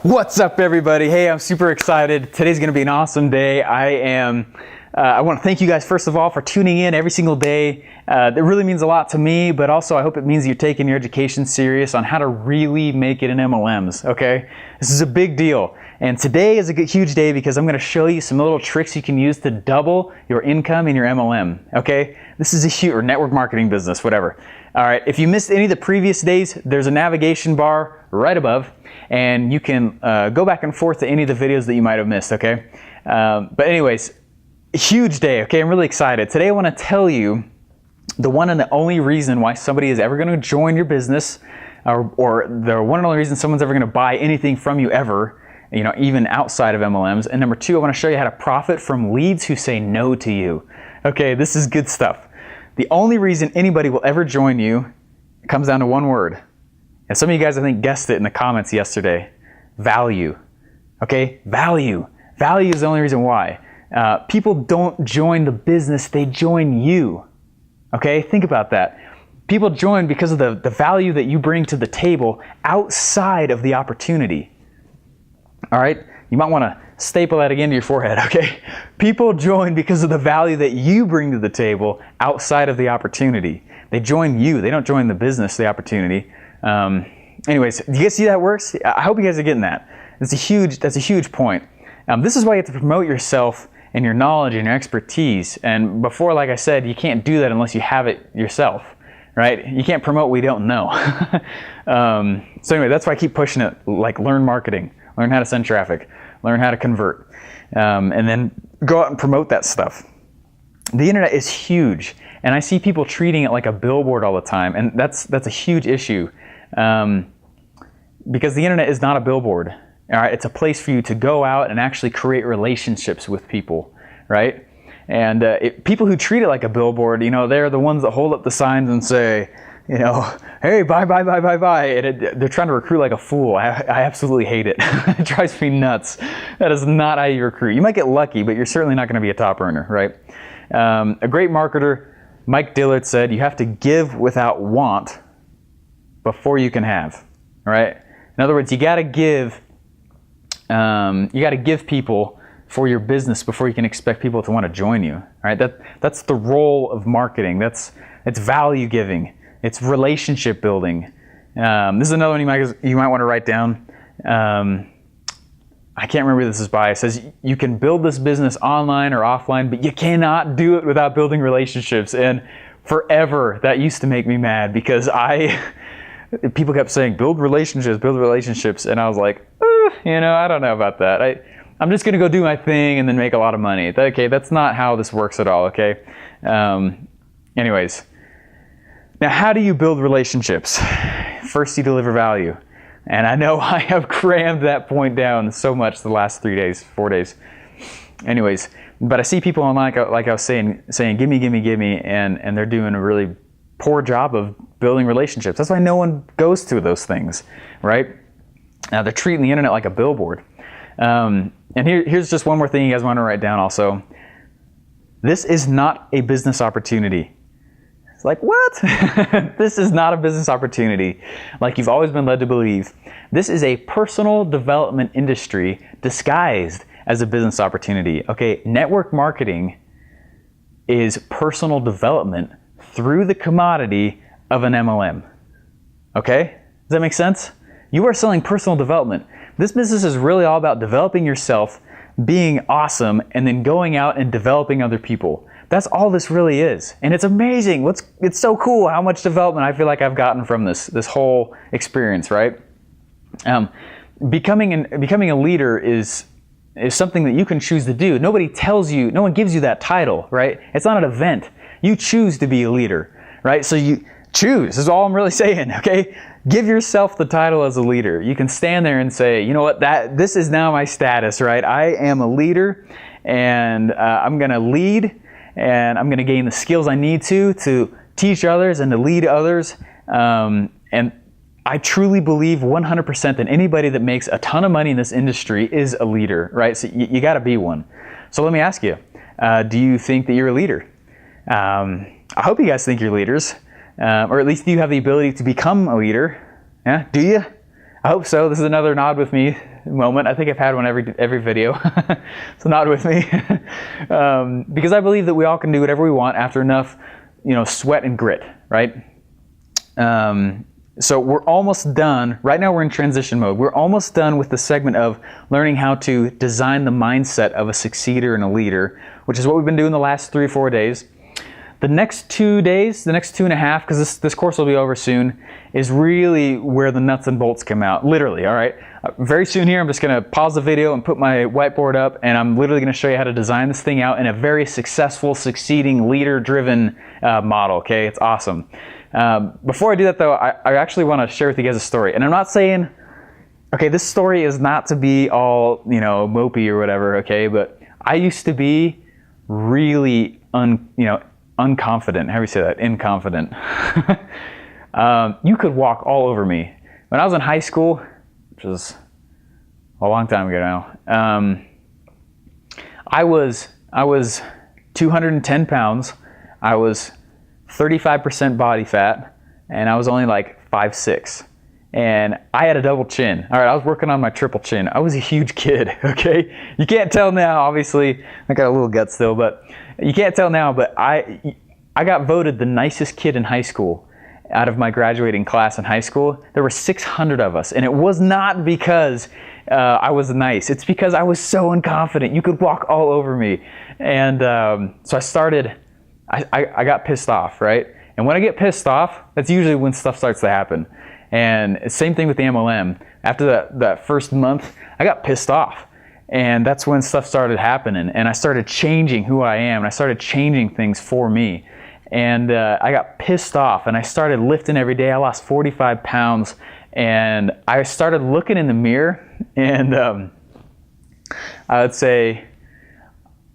What's up, everybody? Hey, I'm super excited. Today's going to be an awesome day. I want to thank you guys, first of all, for tuning in every single day. It really means a lot to me, but also I hope it means you're taking your education serious on how to really make it in MLMs, okay? This is a big deal. And today is a huge day because I'm going to show you some little tricks you can use to double your income in your MLM, okay? This is a huge, or network marketing business, whatever. All right, if you missed any of the previous days, there's a navigation bar right above, and you can go back and forth to any of the videos that you might have missed, okay? But anyways, huge day, okay? I'm really excited. Today I want to tell you the one and the only reason why somebody is ever going to join your business, or the one and only reason someone's ever going to buy anything from you ever, you know, even outside of MLMs. And number two, I want to show you how to profit from leads who say no to you. Okay, this is good stuff. The only reason anybody will ever join you comes down to one word. And some of you guys, I think, guessed it in the comments yesterday. Value. Okay? Value. Value is the only reason why. People don't join the business, they join you. Okay? Think about that. People join because of the value that you bring to the table outside of the opportunity. All right? You might want to staple that again to your forehead, okay? People join because of the value that you bring to the table outside of the opportunity. They join you. They don't join the business, the opportunity. Anyways, do you guys see how that works? I hope you guys are getting that. That's a huge point. This is why you have to promote yourself and your knowledge and your expertise. And before, like I said, you can't do that unless you have it yourself, right? You can't promote what you don't know. So anyway, that's why I keep pushing it, like learn marketing, learn how to send traffic, learn how to convert, and then go out and promote that stuff. The internet is huge, and I see people treating it like a billboard all the time, and that's a huge issue, because the internet is not a billboard. All right, it's a place for you to go out and actually create relationships with people, right? And people who treat it like a billboard, you know, they're the ones that hold up the signs and say, you know, hey, buy, buy, buy, buy, buy. And they're trying to recruit like a fool. I absolutely hate it. It drives me nuts. That is not how you recruit. You might get lucky, but you're certainly not going to be a top earner, right? A great marketer, Mike Dillard, said, you have to give without want before you can have, right? In other words, you got to give people for your business before you can expect people to want to join you, right? That's the role of marketing. It's value giving. It's relationship building. This is another one you might want to write down. I can't remember who this is by. It says you can build this business online or offline, but you cannot do it without building relationships. And forever, that used to make me mad because people kept saying, build relationships. And I was like, you know, I don't know about that. I'm just going to go do my thing and then make a lot of money. Okay, that's not how this works at all, okay? Anyways. Now, how do you build relationships? First, you deliver value. And I know I have crammed that point down so much the last 4 days. Anyways, but I see people online, like I was saying, give me, and they're doing a really poor job of building relationships. That's why no one goes to those things, right? Now, they're treating the internet like a billboard. And here's just one more thing you guys want to write down also. This is not a business opportunity. Like, what? This is not a business opportunity like you've always been led to believe. This is a personal development industry disguised as a business opportunity. Okay, network marketing is personal development through the commodity of an MLM. Okay, does that make sense? You are selling personal development. This business is really all about developing yourself, being awesome, and then going out and developing other people. That's all this really is. And it's amazing. It's so cool how much development I feel like I've gotten from this whole experience, right? Becoming a leader is something that you can choose to do. Nobody tells you, no one gives you that title, right? It's not an event. You choose to be a leader, right? So you choose, is all I'm really saying, okay? Give yourself the title as a leader. You can stand there and say, you know what, this is now my status, right? I am a leader, and I'm gonna lead, and I'm going to gain the skills I need to teach others and to lead others. And I truly believe 100% that anybody that makes a ton of money in this industry is a leader, right? So you got to be one. So let me ask you, do you think that you're a leader? I hope you guys think you're leaders, or at least you have the ability to become a leader. Yeah, do you? I hope so. This is another nod with me. moment. I think I've had one every video, so nod with me. Because I believe that we all can do whatever we want after enough, sweat and grit, right? So we're almost done. Right now we're in transition mode. We're almost done with the segment of learning how to design the mindset of a succeeder and a leader, which is what we've been doing the last 3 or 4 days. The next 2 days, the next 2.5, because this course will be over soon, is really where the nuts and bolts come out, literally, all right? Very soon here, I'm just gonna pause the video and put my whiteboard up, and I'm literally gonna show you how to design this thing out in a very successful, succeeding, leader-driven model, okay? It's awesome. Before I do that though, I actually wanna share with you guys a story. And I'm not saying, okay, this story is not to be all, mopey or whatever, okay? But I used to be really, unconfident. How do you say that? Inconfident. You could walk all over me. When I was in high school, which was a long time ago now, I was 210 pounds. I was 35% body fat, and I was only like 5'6". And I had a double chin. All right, I was working on my triple chin. I was a huge kid, okay? You can't tell now, obviously. I got a little gut still, but you can't tell now, but I got voted the nicest kid in high school. Out of my graduating class in high school, there were 600 of us, and it was not because I was nice. It's because I was so unconfident. You could walk all over me. And so I got pissed off, right? And when I get pissed off, that's usually when stuff starts to happen. And same thing with the MLM. After that first month, I got pissed off. And that's when stuff started happening. And I started changing who I am. And I started changing things for me. And I got pissed off. And I started lifting every day. I lost 45 pounds. And I started looking in the mirror. And I would say,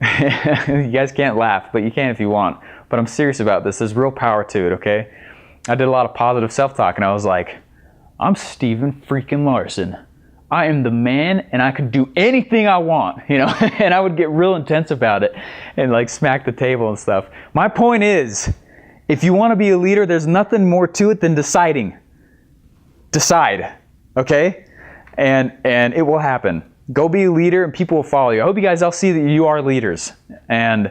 you guys can't laugh, but you can if you want. But I'm serious about this. There's real power to it, okay? I did a lot of positive self-talk, and I was like, I'm Steven freaking Larson. I am the man, and I can do anything I want, And I would get real intense about it and like smack the table and stuff. My point is, if you want to be a leader, there's nothing more to it than deciding. Decide, okay? And it will happen. Go be a leader, and people will follow you. I hope you guys all see that you are leaders, and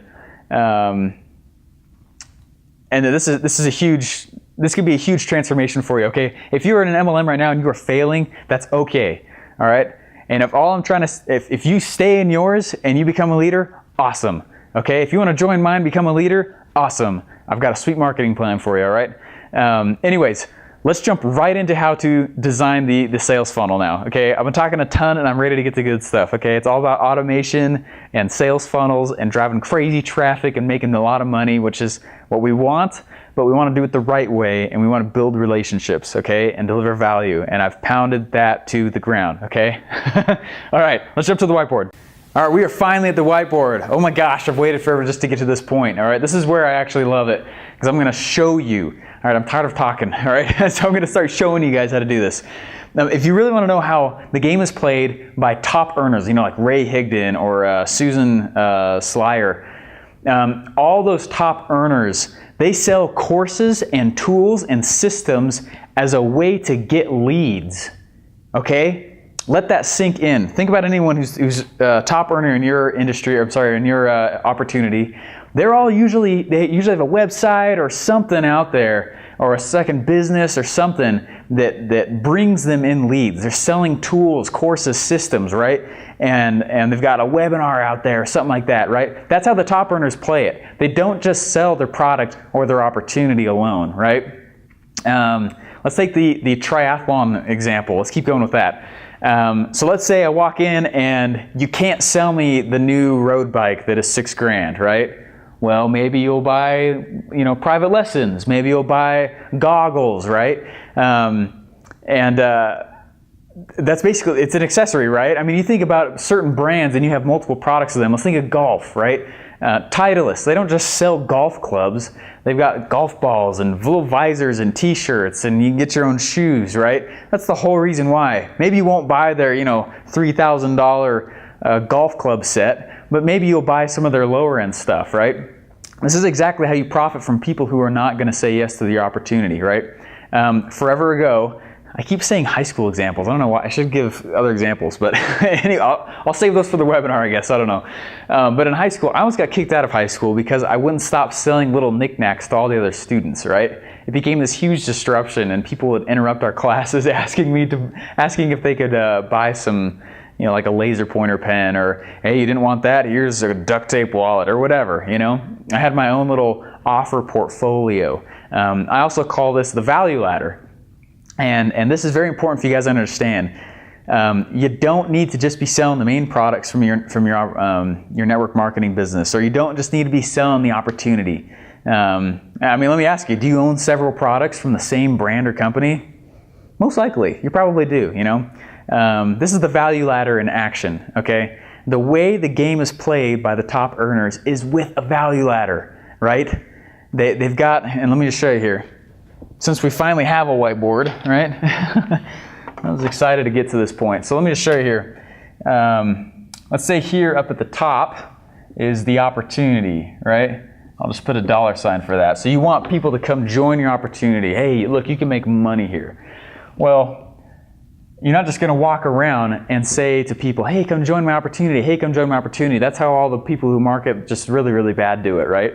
this could be a huge transformation for you, okay? If you're in an MLM right now and you are failing, that's okay, all right? And if you stay in yours and you become a leader, awesome, okay? If you want to join mine, become a leader, awesome. I've got a sweet marketing plan for you, all right? Anyways, let's jump right into how to design the sales funnel now, okay? I've been talking a ton and I'm ready to get to good stuff, okay? It's all about automation and sales funnels and driving crazy traffic and making a lot of money, which is what we want, but we want to do it the right way, and we want to build relationships, okay? And deliver value, and I've pounded that to the ground, okay? All right, let's jump to the whiteboard. All right, we are finally at the whiteboard. Oh my gosh, I've waited forever just to get to this point, all right? This is where I actually love it, because I'm going to show you. All right, I'm tired of talking, all right? So I'm going to start showing you guys how to do this. Now, if you really want to know how the game is played by top earners, like Ray Higdon or Susan Slyer, all those top earners, they sell courses and tools and systems as a way to get leads, okay? Let that sink in. Think about anyone who's a top earner in your industry, in your opportunity. They usually have a website or something out there, or a second business or something that brings them in leads. They're selling tools, courses, systems, right? And they've got a webinar out there or something like that, right? That's how the top earners play it. They don't just sell their product or their opportunity alone, right? Let's take the triathlon example. Let's keep going with that. So let's say I walk in and you can't sell me the new road bike that is $6,000, right? Well, maybe you'll buy, private lessons. Maybe you'll buy goggles, right? That's basically, it's an accessory, right? I mean, you think about certain brands and you have multiple products of them. Let's think of golf, right? Titleist, they don't just sell golf clubs. They've got golf balls and little visors and t-shirts, and you can get your own shoes, right? That's the whole reason why. Maybe you won't buy their, $3,000 golf club set, but maybe you'll buy some of their lower end stuff, right? This is exactly how you profit from people who are not going to say yes to your opportunity, right? Forever ago, I keep saying high school examples. I don't know why. I should give other examples, but anyway, I'll save those for the webinar, I guess. I don't know. But in high school, I almost got kicked out of high school because I wouldn't stop selling little knickknacks to all the other students, right? It became this huge disruption, and people would interrupt our classes asking if they could buy some, like a laser pointer pen, or, hey, you didn't want that? Here's a duct tape wallet, or whatever, I had my own little offer portfolio. I also call this the value ladder. And this is very important for you guys to understand. You don't need to just be selling the main products from your network marketing business, or you don't just need to be selling the opportunity. Let me ask you, do you own several products from the same brand or company? Most likely, you probably do, This is the value ladder in action, okay? The way the game is played by the top earners is with a value ladder, right? They've got, and let me just show you here. Since we finally have a whiteboard, right? I was excited to get to this point. So let me just show you here. Let's say here up at the top is the opportunity, right? I'll just put a $ for that. So you want people to come join your opportunity. Hey, look, you can make money here. Well, you're not just going to walk around and say to people, hey, come join my opportunity. Hey, come join my opportunity. That's how all the people who market just really, really bad do it, right?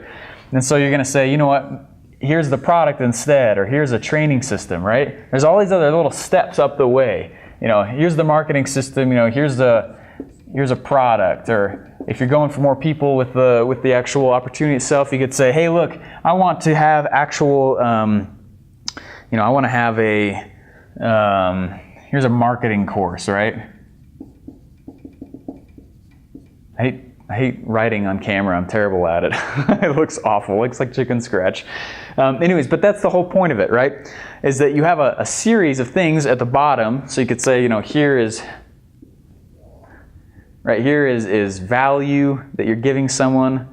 And so you're going to say, you know what? Here's the product instead, or here's a training system, right? There's all these other little steps up the way. Here's the marketing system, here's a product, or if you're going for more people with the actual opportunity itself, you could say, hey, look, I want to have actual, I want to have here's a marketing course, right? I hate writing on camera. I'm terrible at it. It looks awful. It looks like chicken scratch. Anyways, but that's the whole point of it, right? Is that you have a series of things at the bottom. So you could say, here is value that you're giving someone,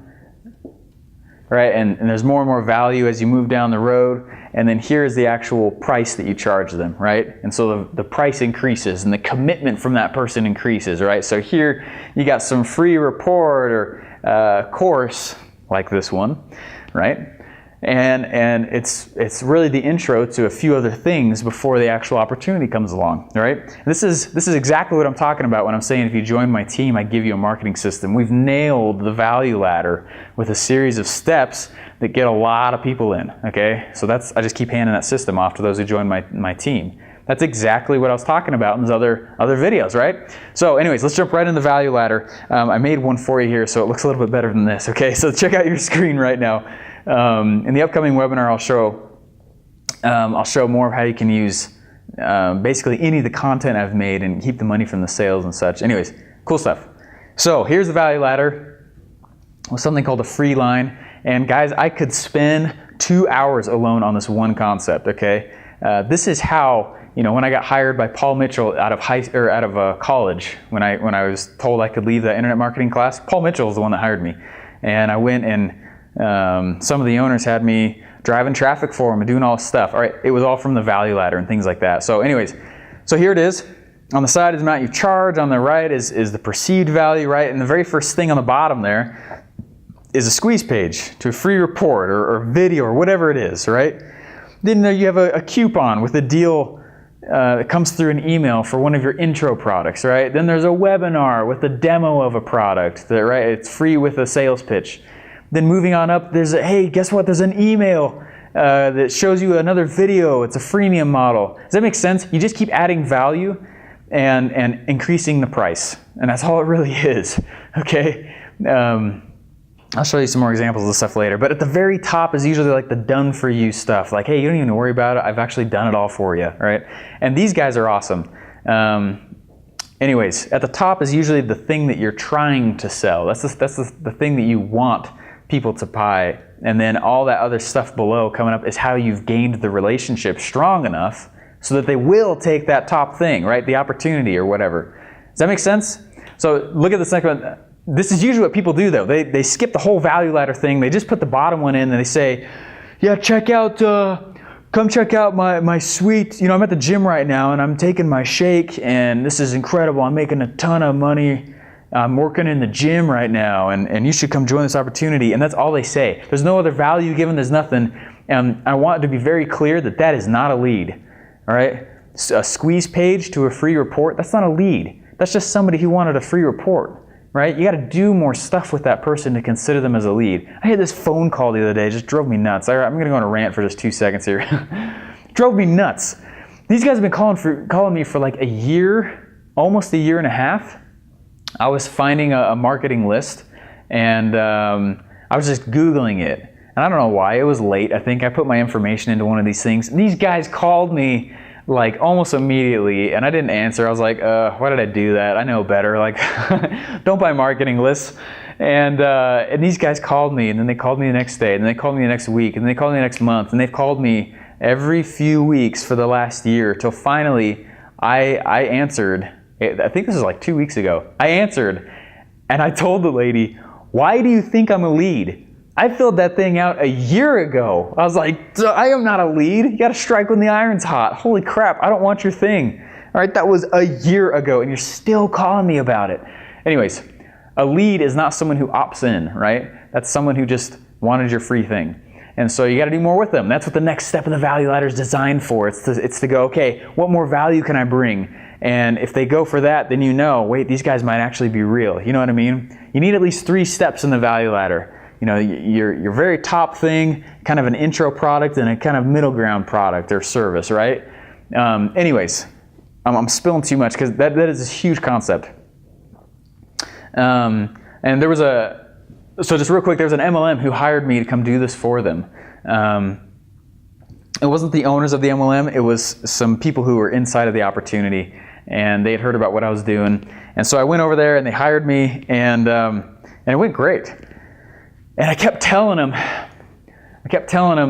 right? And there's more and more value as you move down the road. And then here is the actual price that you charge them, right? And so the price increases and the commitment from that person increases, right? So here you got some free report or course like this one, right? And it's really the intro to a few other things before the actual opportunity comes along, right? This is exactly what I'm talking about when I'm saying if you join my team, I give you a marketing system. We've nailed the value ladder with a series of steps that get a lot of people in, okay? So I just keep handing that system off to those who join my team. That's exactly what I was talking about in those other videos, right? So anyways, let's jump right into the value ladder. I made one for you here, so it looks a little bit better than this, okay? So check out your screen right now. In the upcoming webinar, I'll show more of how you can use basically any of the content I've made and keep the money from the sales and such. Anyways, cool stuff. So here's the value ladder with something called a free line. And guys, I could spend 2 hours alone on this one concept, okay? This is how, when I got hired by Paul Mitchell out of college, when I was told I could leave the internet marketing class, Paul Mitchell was the one that hired me. And I went and some of the owners had me driving traffic for them and doing all this stuff. All right, it was all from the value ladder and things like that. So anyways, so here it is. On the side is the amount you charge. On the right is the perceived value, right? And the very first thing on the bottom there is a squeeze page to a free report or video or whatever it is, right? Then you have a coupon with a deal that comes through an email for one of your intro products, right? Then there's a webinar with a demo of a product, right? It's free with a sales pitch. Then moving on up, hey, guess what? There's an email that shows you another video. It's a freemium model. Does that make sense? You just keep adding value and increasing the price. And that's all it really is, okay? I'll show you some more examples of this stuff later. But at the very top is usually like the done for you stuff. Like, hey, you don't even worry about it. I've actually done it all for you, right? And these guys are awesome. Anyways, at the top is usually the thing that you're trying to sell. That's the thing that you want people to buy. And then all that other stuff below coming up is how you've gained the relationship strong enough so that they will take that top thing, right? The opportunity or whatever. Does that make sense? So look at the second one. This is usually what people do though. They skip the whole value ladder thing. They just put the bottom one in and they say, yeah, come check out my suite. I'm at the gym right now and I'm taking my shake and this is incredible. I'm making a ton of money. I'm working in the gym right now and you should come join this opportunity. And that's all they say. There's no other value given. There's nothing. And I want it to be very clear that is not a lead. All right. a squeeze page to a free report, that's not a lead. That's just somebody who wanted a free report, right? You got to do more stuff with that person to consider them as a lead. I had this phone call the other day, it just drove me nuts. I'm going to go on a rant for just 2 seconds here. Drove me nuts. These guys have been calling me for like a year, almost a year and a half. I was finding a marketing list, and I was just Googling it. And I don't know why, it was late. I think I put my information into one of these things. And these guys called me like almost immediately, and I didn't answer. I was like, why did I do that? I know better. Like, don't buy marketing lists. And these guys called me, and then they called me the next day, and then they called me the next week, and then they called me the next month, and they've called me every few weeks for the last year, till finally I answered. I think this was like 2 weeks ago. I answered, and I told the lady, why do you think I'm a lead? I filled that thing out a year ago. I was like, I am not a lead. You got to strike when the iron's hot. Holy crap, I don't want your thing. All right, that was a year ago, and you're still calling me about it. Anyways, a lead is not someone who opts in, right? That's someone who just wanted your free thing. And so you got to do more with them. That's what the next step of the value ladder is designed for. It's to go, okay, what more value can I bring? And if they go for that, then you know, wait, these guys might actually be real. You know what I mean? You need at least 3 steps in the value ladder. You know, your very top thing, kind of an intro product, and a kind of middle ground product or service, right? Anyways, I'm spilling too much because that is a huge concept. And there was so just real quick, there was an MLM who hired me to come do this for them. It wasn't the owners of the MLM, it was some people who were inside of the opportunity, and they had heard about what I was doing. And so I went over there and they hired me, and it went great. And I kept telling them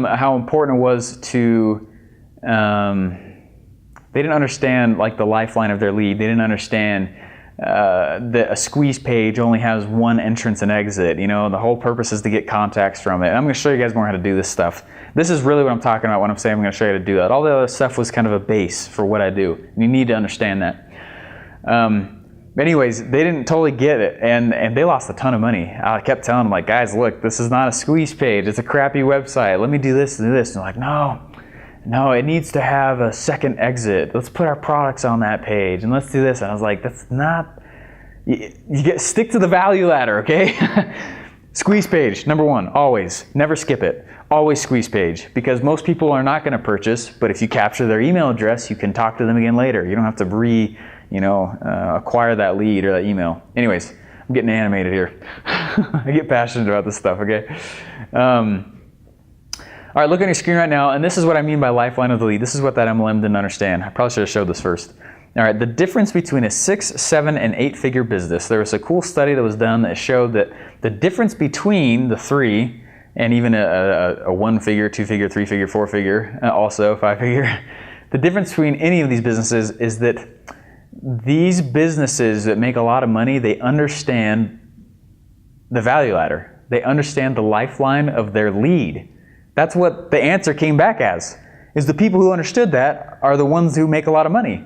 how important it was to, they didn't understand like the lifeline of their lead. They didn't understand that a squeeze page only has one entrance and exit. You know, the whole purpose is to get contacts from it. And I'm going to show you guys more how to do this stuff. This is really what I'm talking about when I'm saying I'm going to show you how to do that. All the other stuff was kind of a base for what I do. And you need to understand that. Anyways, they didn't totally get it, and they lost a ton of money. I kept telling them, like, guys, look, this is not a squeeze page. It's a crappy website. Let me do this and do this. And they're like, no, it needs to have a second exit. Let's put our products on that page, and let's do this. And I was like, that's not, stick to the value ladder, okay? Squeeze page, number 1, always. Never skip it. Always squeeze page, because most people are not going to purchase, but if you capture their email address, you can talk to them again later. You don't have to acquire that lead or that email. Anyways, I'm getting animated here. I get passionate about this stuff, okay? All right, look on your screen right now, and this is what I mean by lifeline of the lead. This is what that MLM didn't understand. I probably should have showed this first. All right, the difference between a 6, 7, and 8-figure business. There was a cool study that was done that showed that the difference between the 3 and even a 1-figure, 2-figure, 3-figure, 4-figure, also 5-figure, the difference between any of these businesses is that these businesses that make a lot of money, they understand the value ladder. They understand the lifeline of their lead. That's what the answer came back as, is the people who understood that are the ones who make a lot of money.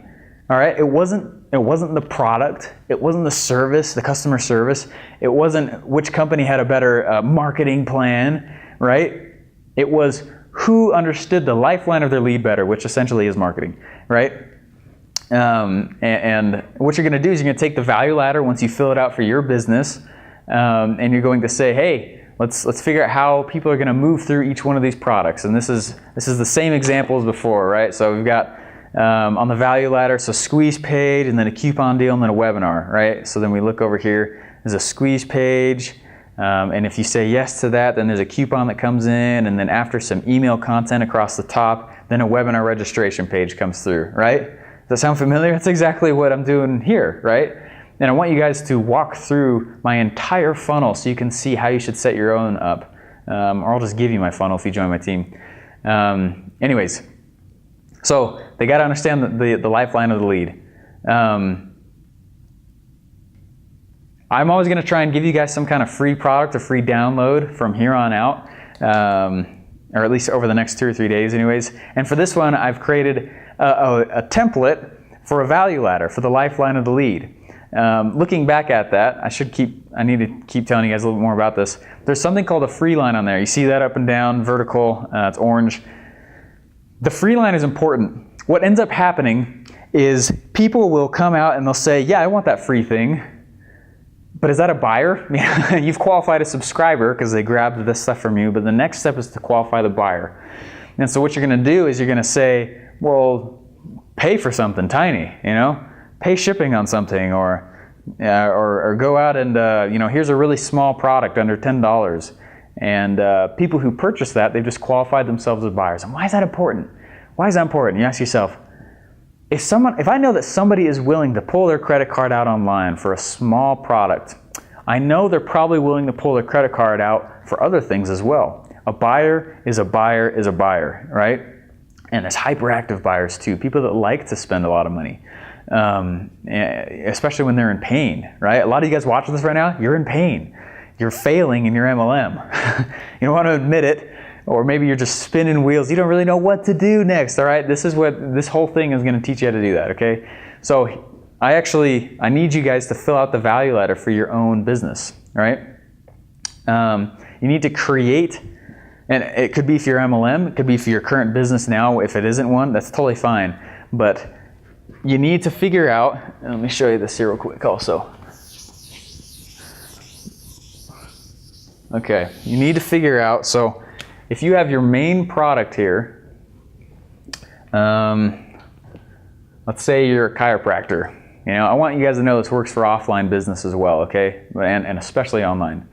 All right, it wasn't the product, it wasn't the service, the customer service, it wasn't which company had a better marketing plan, right? It was who understood the lifeline of their lead better, which essentially is marketing, right? And what you're going to do is you're going to take the value ladder once you fill it out for your business, and you're going to say, hey, let's figure out how people are going to move through each one of these products. And this is the same example as before, right? So we've got on the value ladder, so squeeze page, and then a coupon deal, and then a webinar, right? So then we look over here, there's a squeeze page, and if you say yes to that, then there's a coupon that comes in, and then after some email content across the top, then a webinar registration page comes through, right? Does that sound familiar? That's exactly what I'm doing here, right? And I want you guys to walk through my entire funnel so you can see how you should set your own up. Or I'll just give you my funnel if you join my team. Anyways, so they got to understand the lifeline of the lead. I'm always going to try and give you guys some kind of free product or free download from here on out, or at least over the next 2 or 3 days anyways. And for this one, I've created a template for a value ladder for the lifeline of the lead. Looking back at that, I need to keep telling you guys a little bit more about this. There's something called a free line on there. You see that up and down, vertical, it's orange. The free line is important. what ends up happening is people will come out and they'll say, yeah, I want that free thing, but is that a buyer? You've qualified a subscriber because they grabbed this stuff from you, but the next step is to qualify the buyer. And so what you're going to do is you're going to say, well, pay for something tiny, pay shipping on something, or go out and, here's a really small product under $10. And people who purchase that, they've just qualified themselves as buyers. And why is that important? Why is that important? You ask yourself, if I know that somebody is willing to pull their credit card out online for a small product, I know they're probably willing to pull their credit card out for other things as well. A buyer is a buyer is a buyer, right? And there's hyperactive buyers too, people that like to spend a lot of money, especially when they're in pain, right? A lot of you guys watching this right now, you're in pain. You're failing in your MLM. You don't want to admit it, or maybe you're just spinning wheels. You don't really know what to do next, all right? This is what this whole thing is going to teach you how to do that, okay? So I need you guys to fill out the value ladder for your own business, right? You need to create, and it could be for your MLM, it could be for your current business now. If it isn't one, that's totally fine. But you need to figure out, and let me show you this here real quick also. Okay, you need to figure out, so if you have your main product here, let's say you're a chiropractor. I want you guys to know this works for offline business as well, okay? And especially online.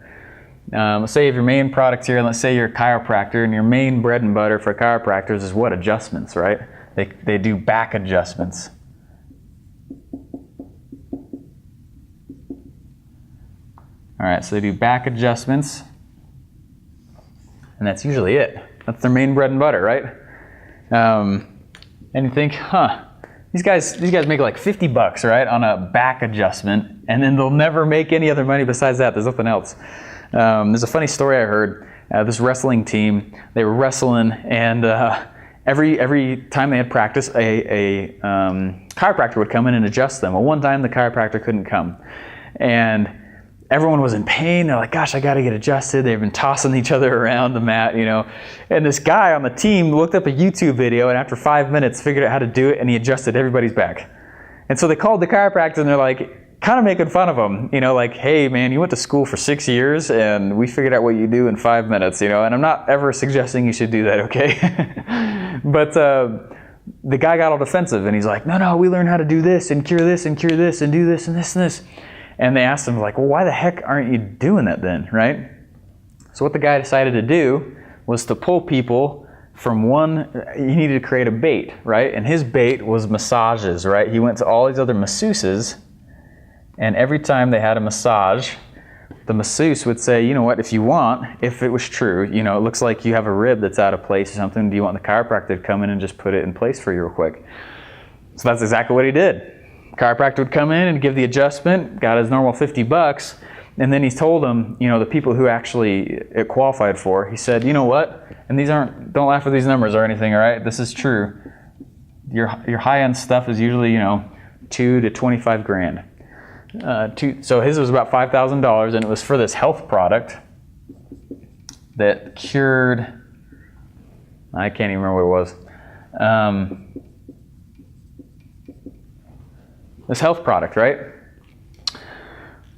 Let's say you have your main product here, and let's say you're a chiropractor, and your main bread and butter for chiropractors is what? Adjustments, right? They do back adjustments. All right, so they do back adjustments, and that's usually it. That's their main bread and butter, right? And you think, these guys make like $50, right, on a back adjustment, and then they'll never make any other money besides that. There's nothing else. There's a funny story I heard. This wrestling team, they were wrestling, and every time they had practice, a chiropractor would come in and adjust them. Well, one time the chiropractor couldn't come, and everyone was in pain. They're like, gosh, I got to get adjusted. They've been tossing each other around the mat, And this guy on the team looked up a YouTube video, and after 5 minutes figured out how to do it, and he adjusted everybody's back. And so they called the chiropractor, and they're like, kind of making fun of him, like, hey man, you went to school for 6 years, and we figured out what you do in 5 minutes, And I'm not ever suggesting you should do that, okay? But the guy got all defensive, and he's like, no, we learned how to do this, and cure this, and cure this, and do this, and this, and this. And they asked him, like, well, why the heck aren't you doing that then, right? So what the guy decided to do was to pull people from he needed to create a bait, right? And his bait was massages, right? He went to all these other masseuses, and every time they had a massage, the masseuse would say, you know what, if you want, if it was true, it looks like you have a rib that's out of place or something, do you want the chiropractor to come in and just put it in place for you real quick? So that's exactly what he did. Chiropractor would come in and give the adjustment, got his normal $50, and then he told them, the people who actually it qualified for, he said, you know what, and don't laugh at these numbers or anything, all right? This is true. Your high-end stuff is usually, $2 to $25 grand. So his was about $5,000, and it was for this health product that cured, I can't even remember what it was. This health product, right?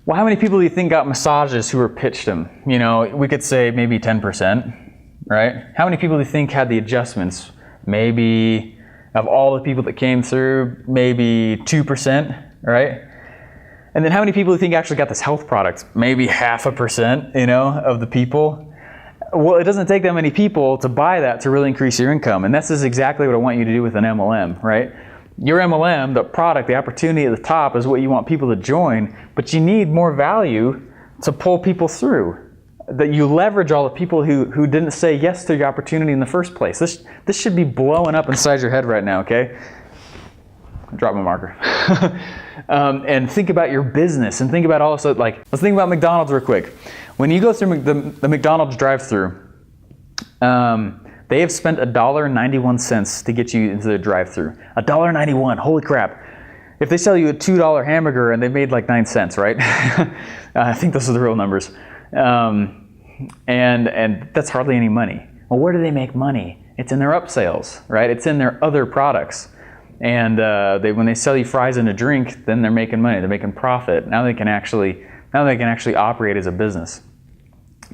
Well, how many people do you think got massages who were pitched them? We could say maybe 10%, right? How many people do you think had the adjustments? Maybe, of all the people that came through, maybe 2%, right? And then how many people do you think actually got this health product? Maybe 0.5%, of the people. Well, it doesn't take that many people to buy that to really increase your income. And this is exactly what I want you to do with an MLM, right? Your MLM, the product, the opportunity at the top is what you want people to join, but you need more value to pull people through. That you leverage all the people who didn't say yes to your opportunity in the first place. This should be blowing up inside your head right now, okay? Drop my marker. And think about your business, and think about also, let's think about McDonald's real quick. When you go through the McDonald's drive-thru, they have spent $1.91 to get you into the drive-thru. $1.91, holy crap. If they sell you a $2 hamburger and they've made like 9 cents, right? I think those are the real numbers. And that's hardly any money. Well, where do they make money? It's in their upsales, right? It's in their other products. And when they sell you fries and a drink, then they're making money, they're making profit. Now they can actually operate as a business.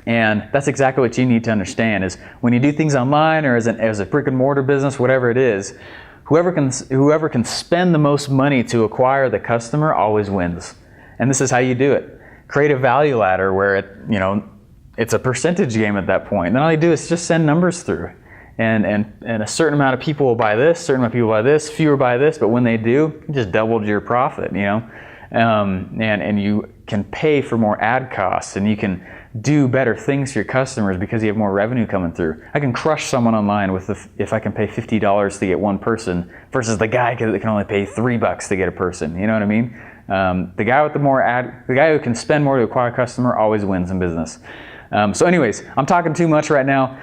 And that's exactly what you need to understand is when you do things online or as a brick and mortar business, whatever it is, whoever can spend the most money to acquire the customer always wins. And this is how you do it. Create a value ladder where it's a percentage game at that point. And then all you do is just send numbers through. And a certain amount of people will buy this, certain amount of people buy this, fewer buy this, but when they do, you just doubled your profit, and you can pay for more ad costs, and you can do better things for your customers because you have more revenue coming through. I can crush someone online if I can pay $50 to get one person versus the guy that can only pay $3 to get a person. You know what I mean? The guy who can spend more to acquire a customer always wins in business. So anyways, I'm talking too much right now.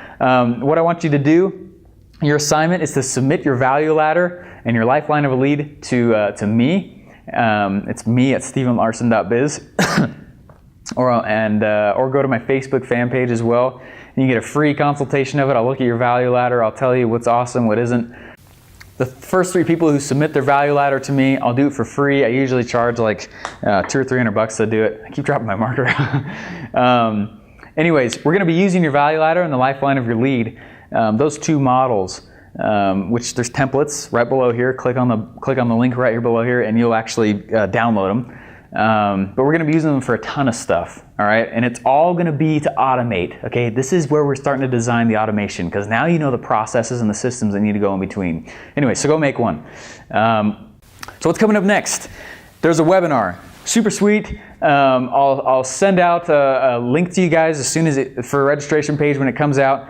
What I want you to do, your assignment is to submit your value ladder and your lifeline of a lead to me. It's me at stephenlarson.biz. or go to my Facebook fan page as well. And you get a free consultation of it. I'll look at your value ladder. I'll tell you what's awesome, what isn't. The first 3 people who submit their value ladder to me, I'll do it for free. I usually charge like $200 or $300 to do it. I keep dropping my marker. Anyways, we're going to be using your value ladder and the lifeline of your lead. Those 2 models, which there's templates right below here. Click on the link right here below here, and you'll actually download them. But we're going to be using them for a ton of stuff, all right? And it's all going to be to automate, okay? This is where we're starting to design the automation because now you know the processes and the systems that need to go in between. Anyway, so go make one. So what's coming up next? There's a webinar. Super sweet. I'll send out a link to you guys as soon as for a registration page when it comes out.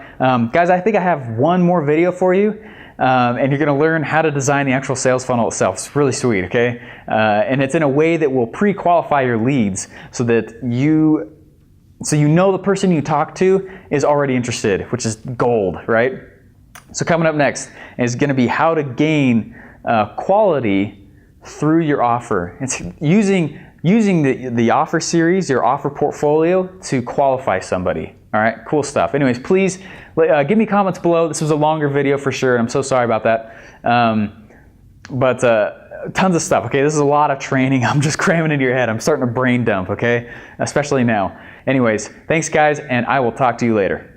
Guys, I think I have one more video for you. And you're going to learn how to design the actual sales funnel itself. It's really sweet, okay? And it's in a way that will pre-qualify your leads so that you know the person you talk to is already interested, which is gold, right? So coming up next is going to be how to gain quality through your offer. It's using the offer series, your offer portfolio to qualify somebody. All right, cool stuff. Anyways, please give me comments below. This was a longer video for sure, and I'm so sorry about that. But tons of stuff, okay? This is a lot of training. I'm just cramming into your head. I'm starting to brain dump, okay? Especially now. Anyways, thanks guys, and I will talk to you later.